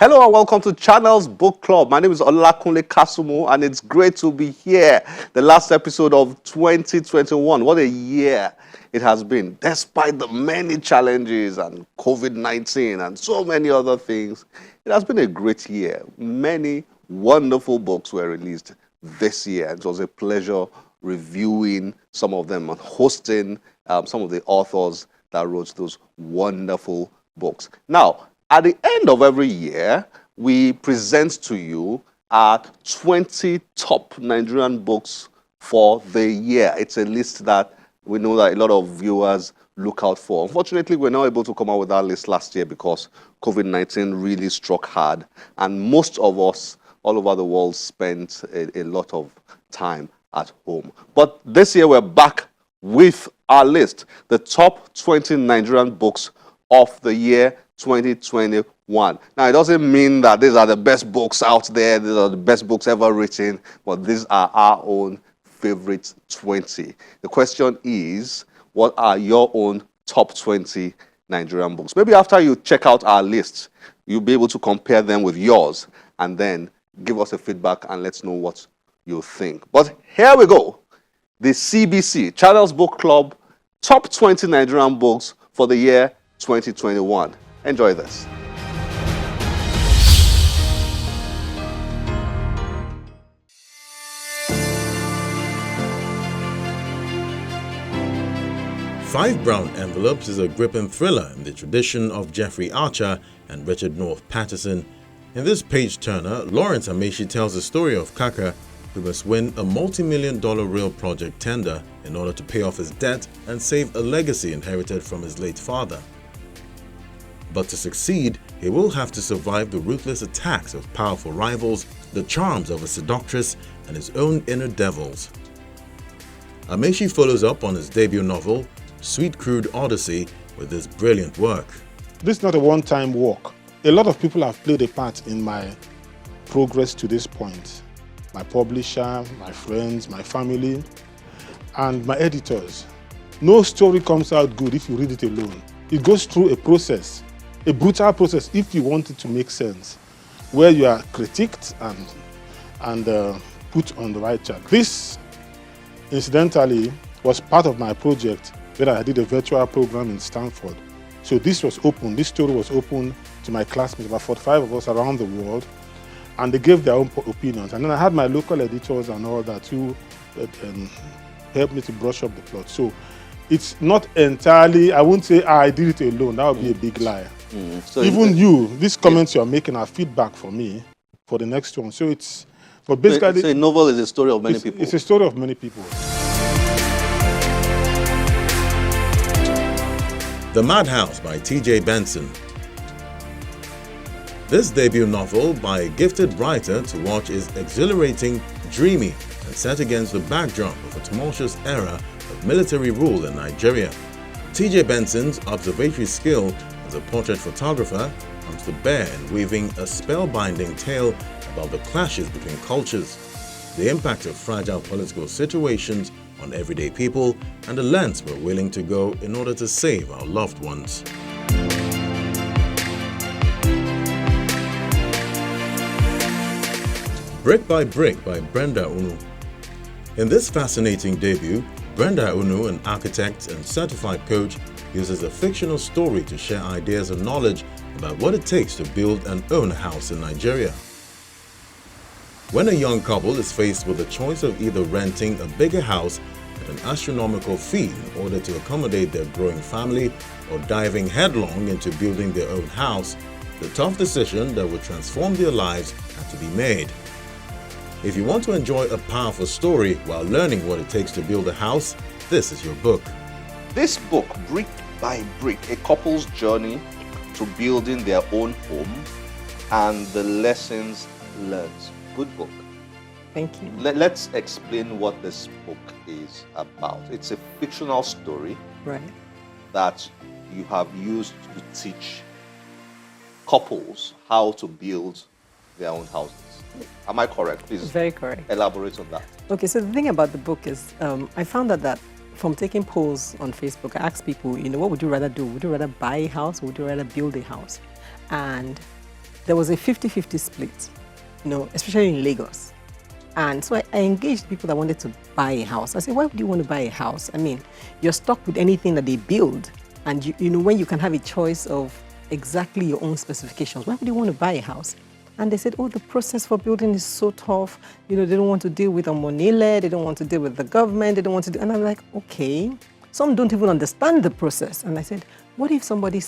Hello and welcome to Channel's Book Club. My name is Olakunle Kasumu and it's great to be here. The last episode of 2021. What a year it has been. Despite the many challenges and COVID-19 and so many other things, it has been a great year. Many wonderful books were released this year. It was a pleasure reviewing some of them and hosting some of the authors that wrote those wonderful books. Now, at the end of every year, we present to you our 20 top Nigerian books for the year. It's a list that we know that a lot of viewers look out for. Unfortunately, we're not able to come out with that list last year because COVID-19 really struck hard, and most of us all over the world spent a lot of time at home. But this year, we're back with our list, the top 20 Nigerian books of the year 2021. Now, it doesn't mean that these are the best books out there, these are the best books ever written, but these are our own favorite 20. The question is, what are your own top 20 Nigerian books? Maybe after you check out our list, you'll be able to compare them with yours and then give us a feedback and let's know what you think. But here we go. The CBC, Channel's Book Club, top 20 Nigerian books for the year 2021. Enjoy this. Five Brown Envelopes is a gripping thriller in the tradition of Jeffrey Archer and Richard North Patterson. In this page-turner, Lawrence Amaechi tells the story of Kaka, who must win a multi-million-dollar real project tender in order to pay off his debt and save a legacy inherited from his late father. But to succeed, he will have to survive the ruthless attacks of powerful rivals, the charms of a seductress, and his own inner devils. Amaechi follows up on his debut novel, Sweet Crude Odyssey, with this brilliant work. This is not a one-time walk. A lot of people have played a part in my progress to this point. My publisher, my friends, my family, and my editors. No story comes out good if you read it alone. It goes through a process. A brutal process if you want it to make sense, where you are critiqued and put on the right track. This, incidentally, was part of my project where I did a virtual program in Stanford. So this was open, this story was open to my classmates, about 45 of us around the world, and they gave their own opinions. And then I had my local editors and all that who helped me to brush up the plot. So it's not entirely, I won't say I did it alone, that would be a big lie. So even these comments you're making are feedback for me for the next one. So it's, but basically... So a novel is a story of many people. It's a story of many people. The Madhouse by T.J. Benson. This debut novel by a gifted writer to watch is exhilarating, dreamy, and set against the backdrop of a tumultuous era of military rule in Nigeria. T.J. Benson's observatory skill as a portrait photographer comes to bear in weaving a spellbinding tale about the clashes between cultures, the impact of fragile political situations on everyday people, and the lengths we're willing to go in order to save our loved ones. Brick by Brick by Brenda Unu. In this fascinating debut, Brenda Unu, an architect and certified coach, uses a fictional story to share ideas and knowledge about what it takes to build and own a house in Nigeria. When a young couple is faced with the choice of either renting a bigger house at an astronomical fee in order to accommodate their growing family or diving headlong into building their own house, the tough decision that will transform their lives had to be made. If you want to enjoy a powerful story while learning what it takes to build a house, this is your book. This book, Brick by Brick, a couple's journey to building their own home and the lessons learned. Good book. Thank you. Let's explain what this book is about. It's a fictional story that you have used to teach couples how to build their own houses. Am I correct? Please. Very correct. Elaborate on that. Okay, so the thing about the book is I found out that from taking polls on Facebook, I asked people, what would you rather do? Would you rather buy a house or would you rather build a house? And there was a 50-50 split, especially in Lagos. And so I engaged people that wanted to buy a house. I said, why would you want to buy a house? I mean, you're stuck with anything that they build. And when you can have a choice of exactly your own specifications, why would you want to buy a house? And they said, oh, the process for building is so tough. They don't want to deal with Omonile, they don't want to deal with the government, they don't want to do. And I'm like, okay. Some don't even understand the process. And I said, what if somebody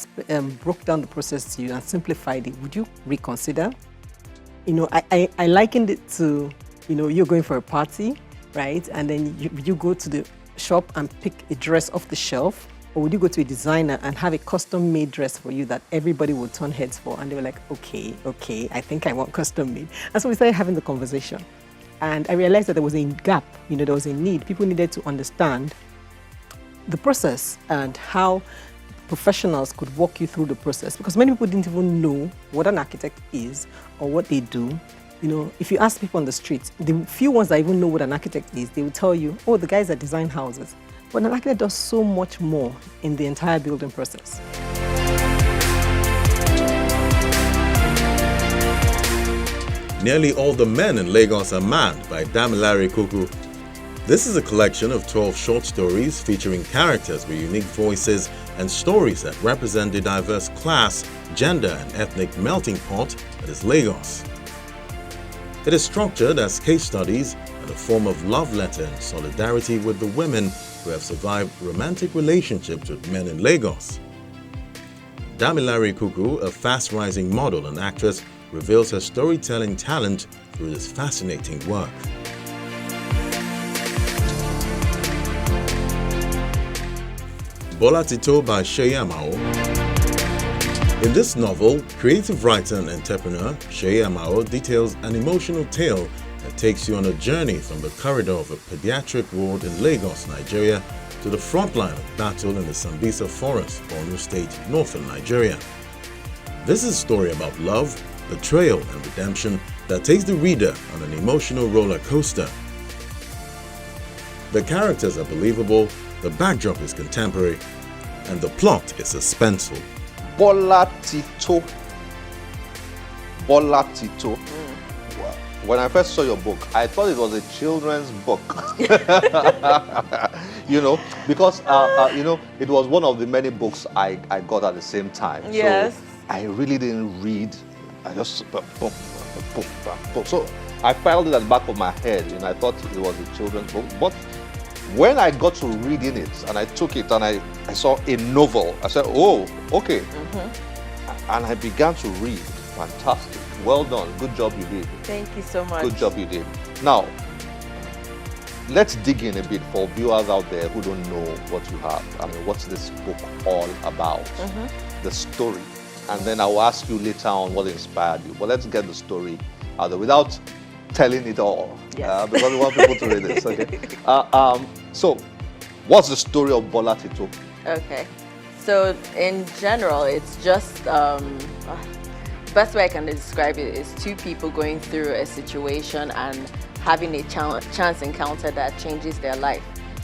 broke down the process to you and simplified it? Would you reconsider? I likened it to, you're going for a party, right? And then you go to the shop and pick a dress off the shelf. Or would you go to a designer and have a custom-made dress for you that everybody would turn heads for? And they were like, okay, I think I want custom-made. And so we started having the conversation. And I realized that there was a gap, there was a need. People needed to understand the process and how professionals could walk you through the process. Because many people didn't even know what an architect is or what they do. If you ask people on the street, the few ones that even know what an architect is, they will tell you, oh, the guys that design houses. But an architect does so much more in the entire building process. Nearly all the men in Lagos are mad by Damilare Kuku. This is a collection of 12 short stories featuring characters with unique voices and stories that represent the diverse class, gender, and ethnic melting pot that is Lagos. It is structured as case studies and a form of love letter and solidarity with the women who have survived romantic relationships with men in Lagos. Damilare Kuku, a fast-rising model and actress, reveals her storytelling talent through this fascinating work. Bola Tito by Seyi Amao. In this novel, creative writer and entrepreneur Seyi Amao details an emotional tale that takes you on a journey from the corridor of a pediatric ward in Lagos, Nigeria, to the front line of battle in the Sambisa Forest, Borno State, northern Nigeria. This is a story about love, betrayal, and redemption that takes the reader on an emotional roller coaster. The characters are believable, the backdrop is contemporary, and the plot is suspenseful. Bola Tito. Bola Tito. When I first saw your book, I thought it was a children's book. Because it was one of the many books I got at the same time. Yes. So I really didn't read. I just boom. So I filed it at the back of my head, and I thought it was a children's book. But when I got to reading it, and I took it, and I saw a novel, I said, oh, okay. Mm-hmm. And I began to read. Fantastic. Well done. Good job you did. Thank you so much. Good job you did. Now, let's dig in a bit for viewers out there who don't know what you have. I mean, what's this book all about? Mm-hmm. The story. And then I will ask you later on what inspired you. But let's get the story out there without telling it all. Yes. Because we want people to read this. Okay. So, what's the story of Bola Tito? Okay. So, in general, it's just... best way I can describe it is two people going through a situation and having a chance encounter that changes their life.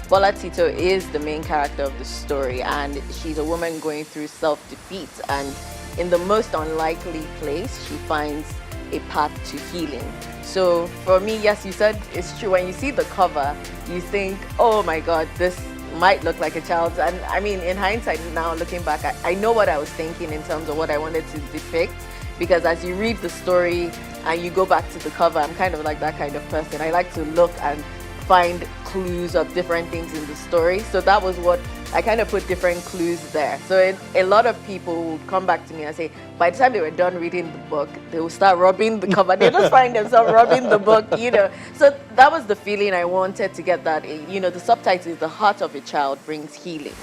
Bola Tito is the main character of the story, and she's a woman going through self-defeat, and in the most unlikely place, she finds a path to healing. So for me, yes, you said it's true. When you see the cover, you think, oh my God, this might look like a child's. And I mean, in hindsight now, looking back, I know what I was thinking in terms of what I wanted to depict. Because as you read the story and you go back to the cover, I'm kind of like that kind of person. I like to look and find clues of different things in the story. So that was what I kind of put different clues there. So a lot of people would come back to me and say, by the time they were done reading the book, they will start rubbing the cover. They just find themselves rubbing the book, So that was the feeling I wanted to get, that, the subtitle is The Heart of a Child Brings Healing.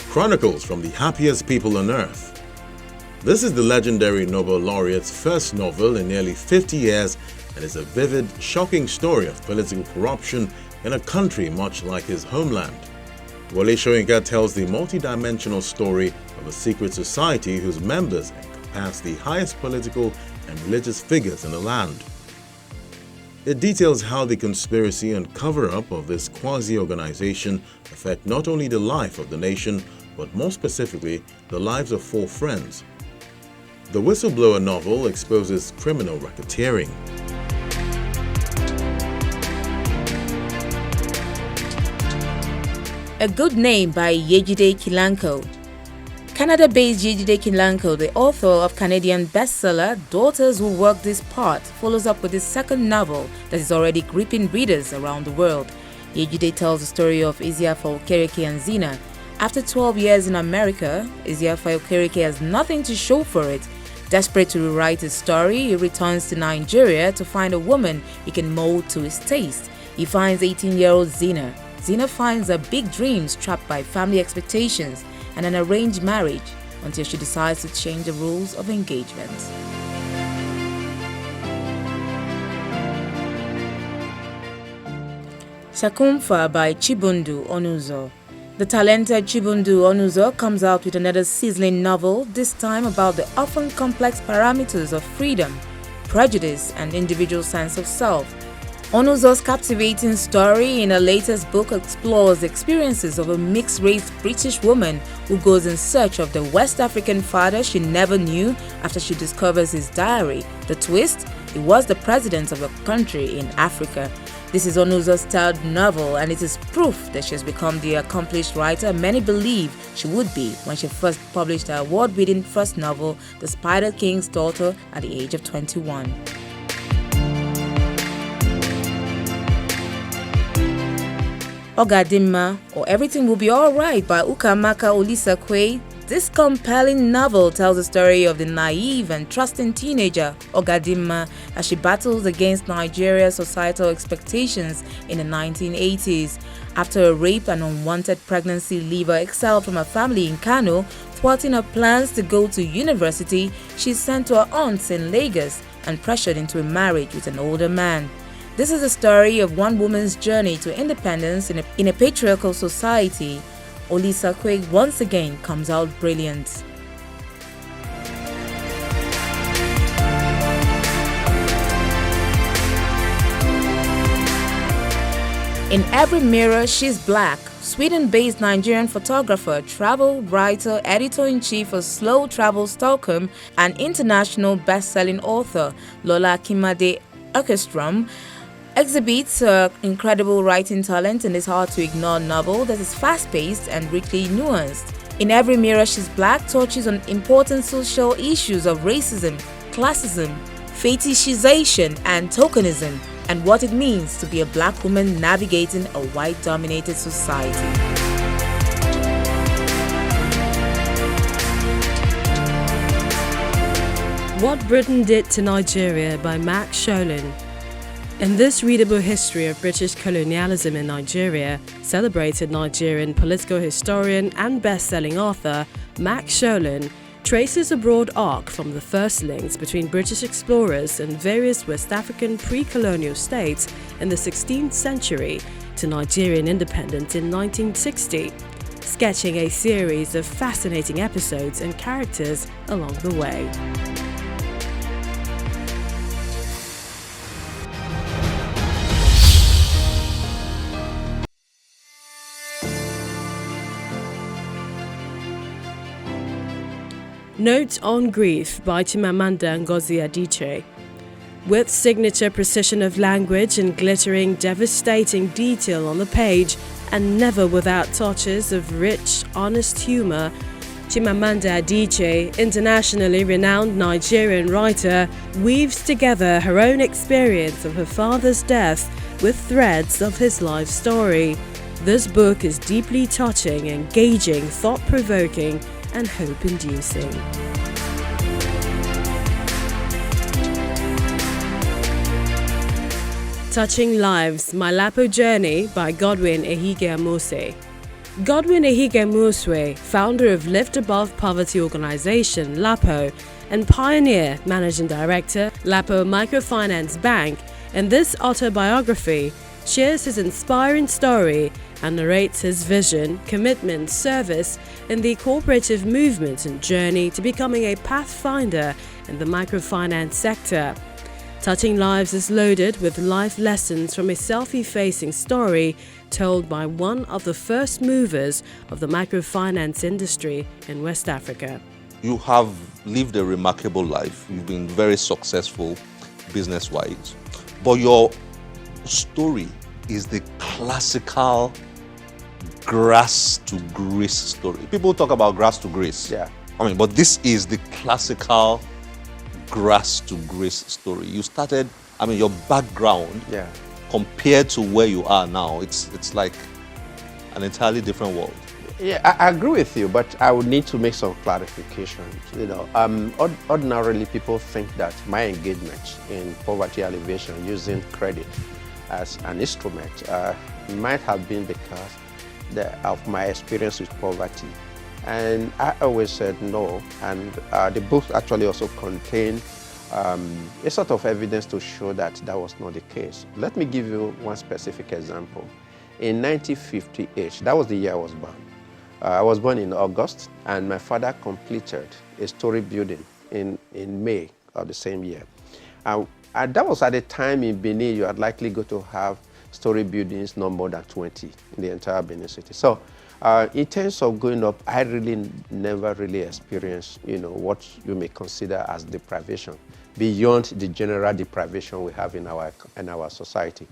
Chronicles from the Happiest People on Earth. This is the legendary Nobel laureate's first novel in nearly 50 years and is a vivid, shocking story of political corruption in a country much like his homeland. Wole Soyinka tells the multi-dimensional story of a secret society whose members encompass the highest political and religious figures in the land. It details how the conspiracy and cover-up of this quasi-organization affect not only the life of the nation, but more specifically, the lives of 4 friends. The Whistleblower novel exposes criminal racketeering. A Good Name by Yejide Kilanko. Canada-based Yejide Kilanko, the author of Canadian bestseller Daughters Who Work This Part, follows up with his second novel that is already gripping readers around the world. Yejide tells the story of Isiafa Okereke and Zina. After 12 years in America, Isiafa Okereke has nothing to show for it. Desperate to rewrite his story, he returns to Nigeria to find a woman he can mold to his taste. He finds 18-year-old Zina. Zina finds her big dreams trapped by family expectations and an arranged marriage until she decides to change the rules of engagement. Shakumfa by Chibundu Onuzo. The talented Chibundu Onuzo comes out with another sizzling novel, this time about the often complex parameters of freedom, prejudice, and individual sense of self. Onuzo's captivating story in her latest book explores the experiences of a mixed-race British woman who goes in search of the West African father she never knew after she discovers his diary. The twist? He was the president of a country in Africa. This is Onuzo's third novel, and it is proof that she has become the accomplished writer many believe she would be when she first published her award-winning first novel, The Spider King's Daughter, at the age of 21. Ogadinma, or Everything Will Be Alright by Ukamaka Olisakwe. This compelling novel tells the story of the naive and trusting teenager Ogadinma as she battles against Nigeria's societal expectations in the 1980s. After a rape and unwanted pregnancy leave her exiled from her family in Kano, thwarting her plans to go to university, she's sent to her aunts in Lagos and pressured into a marriage with an older man. This is the story of one woman's journey to independence in a patriarchal society. Olisakwe once again comes out brilliant. In Every Mirror, She's Black. Sweden-based Nigerian photographer, travel writer, editor-in-chief of Slow Travel Stockholm, and international best-selling author Lola Kimade Ekestrom exhibits her incredible writing talent in this hard-to-ignore novel that is fast-paced and richly nuanced. In Every Mirror, She's Black touches on important social issues of racism, classism, fetishization, and tokenism, and what it means to be a black woman navigating a white-dominated society. What Britain Did to Nigeria by Max Scholin. In this readable history of British colonialism in Nigeria, celebrated Nigerian political historian and best-selling author Max Scholin traces a broad arc from the first links between British explorers and various West African pre-colonial states in the 16th century to Nigerian independence in 1960, sketching a series of fascinating episodes and characters along the way. Note on Grief by Chimamanda Ngozi Adichie. With signature precision of language and glittering, devastating detail on the page, and never without touches of rich, honest humor, Chimamanda Adichie, internationally renowned Nigerian writer, weaves together her own experience of her father's death with threads of his life story. This book is deeply touching, engaging, thought-provoking, and hope-inducing. Touching Lives, My Lapo Journey by Godwin Ehige-Amose. Godwin Ehige-Amose, founder of Lift Above Poverty organization LAPO and pioneer managing director LAPO Microfinance Bank, in this autobiography shares his inspiring story and narrates his vision, commitment, service in the cooperative movement and journey to becoming a pathfinder in the microfinance sector. Touching Lives is loaded with life lessons from a self-effacing story told by one of the first movers of the microfinance industry in West Africa. You have lived a remarkable life. You've been very successful business-wise. But your story is the classical grass to grace story. People talk about grass to grace. Yeah. But this is the classical grass to grace story. You started, your background compared to where you are now, it's like an entirely different world. Yeah, I agree with you, but I would need to make some clarifications. Ordinarily people think that my engagement in poverty alleviation using credit as an instrument might have been because of my experience with poverty. And I always said no, and the book actually also contained a sort of evidence to show that that was not the case. Let me give you one specific example. In 1958, that was the year I was born. I was born in August, and my father completed a story building in May of the same year. And that was at a time in Benin you are likely going to have story buildings no more than 20 in the entire Benin city. So in terms of going up, I really never really experienced, what you may consider as deprivation, beyond the general deprivation we have in our society.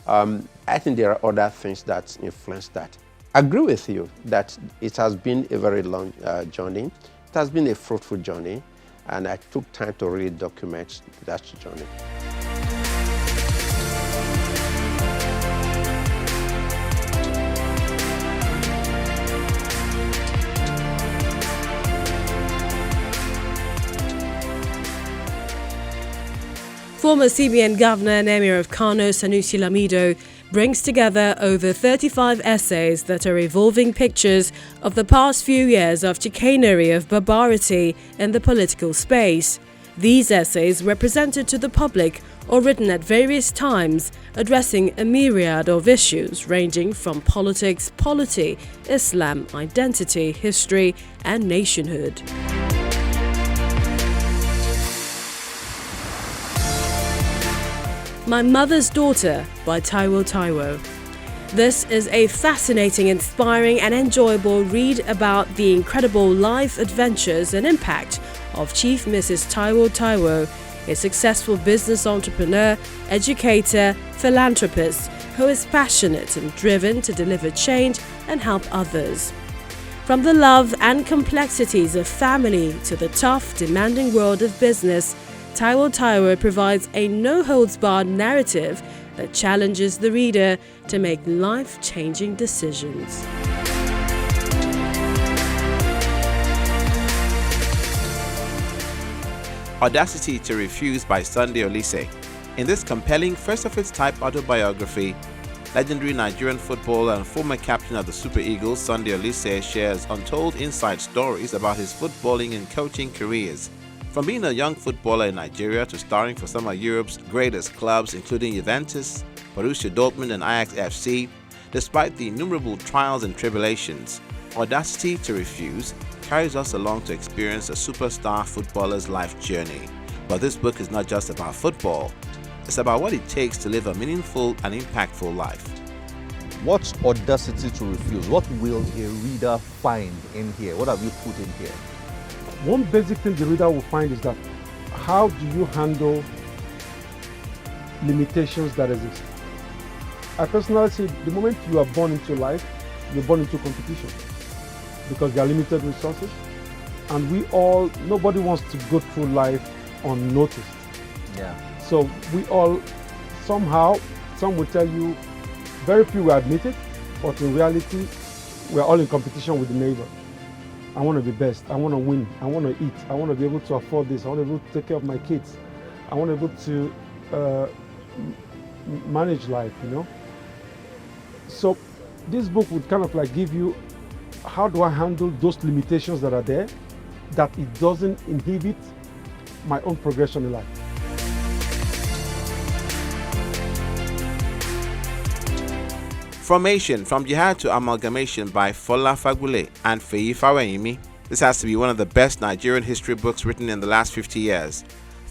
I think there are other things that influence that. I agree with you that it has been a very long journey. It has been a fruitful journey, and I took time to really document that journey. Former CBN Governor and Emir of Kano, Sanusi Lamido, brings together over 35 essays that are evolving pictures of the past few years of chicanery of barbarity in the political space. These essays were presented to the public or written at various times, addressing a myriad of issues ranging from politics, polity, Islam, identity, history, and nationhood. My Mother's Daughter by Taiwo. This is a fascinating, inspiring and enjoyable read about the incredible life adventures and impact of Chief Mrs. Taiwo, a successful business entrepreneur, educator, philanthropist who is passionate and driven to deliver change and help others. From the love and complexities of family to the tough, demanding world of business, Taiwo provides a no-holds-barred narrative that challenges the reader to make life-changing decisions. Audacity to Refuse by Sunday Olise. In this compelling, first-of-its-type autobiography, legendary Nigerian footballer and former captain of the Super Eagles, Sunday Olise, shares untold inside stories about his footballing and coaching careers. From being a young footballer in Nigeria to starring for some of Europe's greatest clubs, including Juventus, Borussia Dortmund and Ajax FC, despite the innumerable trials and tribulations, Audacity to Refuse carries us along to experience a superstar footballer's life journey. But this book is not just about football, it's about what it takes to live a meaningful and impactful life. What's Audacity to Refuse? What will a reader find in here? What have you put in here? One basic thing the reader will find is that how do you handle limitations that exist? I personally say the moment you are born into life, you're born into competition because there are limited resources, and nobody wants to go through life unnoticed. Yeah. So we all somehow, some will tell you, very few will admit it, but in reality, we're all in competition with the neighbor. I want to be best. I want to win. I want to eat. I want to be able to afford this. I want to be able to take care of my kids. I want to be able to manage life, So this book would kind of like give you how do I handle those limitations that are there, that it doesn't inhibit my own progression in life. Formation from Jihad to Amalgamation by Fola Fagule and Feyi Faweyimi. This has to be one of the best Nigerian history books written in the last 50 years.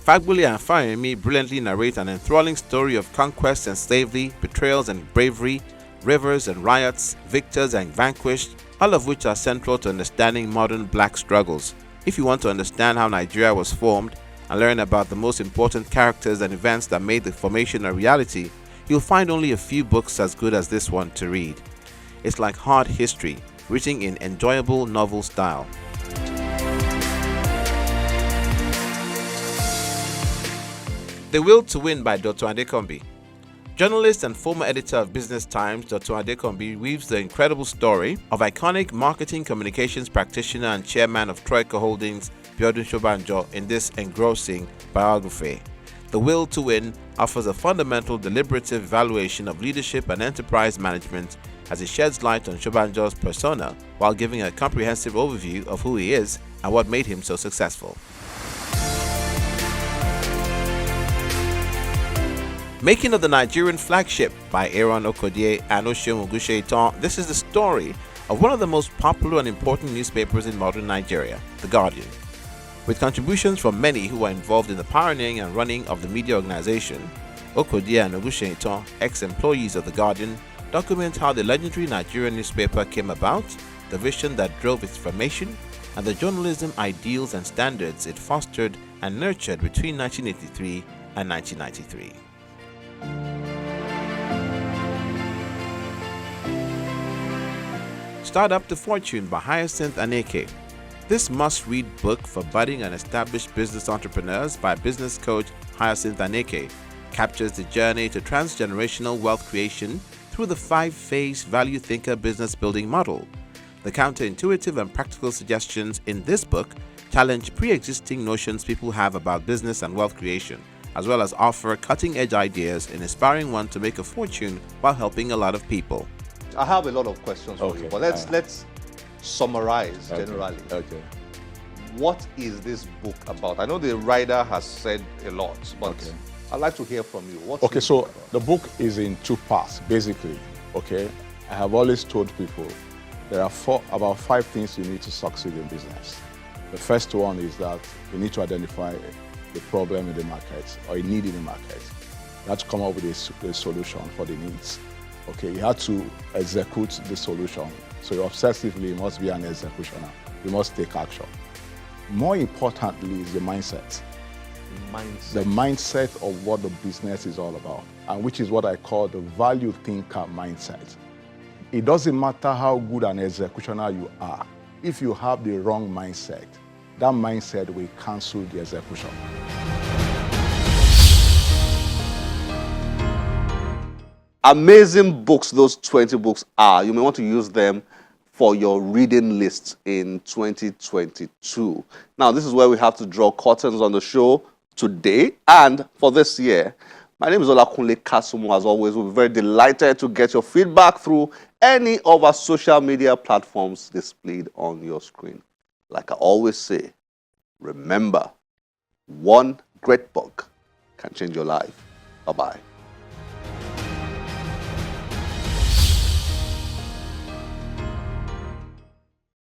Fagbuli and Fayemi brilliantly narrate an enthralling story of conquest and slavery, betrayals and bravery, rivers and riots, victors and vanquished, all of which are central to understanding modern black struggles. If you want to understand how Nigeria was formed and learn about the most important characters and events that made the formation a reality, you'll find only a few books as good as this one to read. It's like hard history, written in enjoyable novel style. The Will to Win by Dr. Adekombi. Journalist and former editor of Business Times, Dr. Adekombi weaves the incredible story of iconic marketing communications practitioner and chairman of Troika Holdings, Biodun Banjo, in this engrossing biography. The Will to Win offers a fundamental deliberative evaluation of leadership and enterprise management as it sheds light on Shobanjo's persona while giving a comprehensive overview of who he is and what made him so successful. Making of the Nigerian Flagship by Aaron Okodie and Oshiom Ogusheitan. This is the story of one of the most popular and important newspapers in modern Nigeria, The Guardian. With contributions from many who were involved in the pioneering and running of the media organization, Okodie and Ogusheitan, ex-employees of The Guardian, document how the legendary Nigerian newspaper came about, the vision that drove its formation, and the journalism ideals and standards it fostered and nurtured between 1983 and 1993. Start Up to Fortune by Hyacinth Aneke. This must-read book for budding and established business entrepreneurs by business coach Hyacinth Aneke captures the journey to transgenerational wealth creation through the 5-phase value thinker business building model. The counterintuitive and practical suggestions in this book challenge pre-existing notions people have about business and wealth creation, as well as offer cutting-edge ideas in inspiring one to make a fortune while helping a lot of people. I have a lot of questions for you, but let's summarize generally. Okay. What is this book about? I know the writer has said a lot, but I'd like to hear from you. What's Okay, so the book is in 2 parts, basically. Okay, I have always told people there are about 5 things you need to succeed in business. The first one is that you need to identify the problem in the market or a need in the market. You have to come up with a solution for the needs. Okay, you have to execute the solution. So obsessively, you must be an executioner. You must take action. More importantly is the mindset. The mindset of what the business is all about, and which is what I call the value thinker mindset. It doesn't matter how good an executioner you are. If you have the wrong mindset, that mindset will cancel the execution. Amazing books those 20 books are. You may want to use them for your reading list in 2022. Now, this is where we have to draw curtains on the show today and for this year. My name is Olakunle Kasumu. As always, we'll be very delighted to get your feedback through any of our social media platforms displayed on your screen. Like I always say, remember, one great book can change your life. Bye-bye.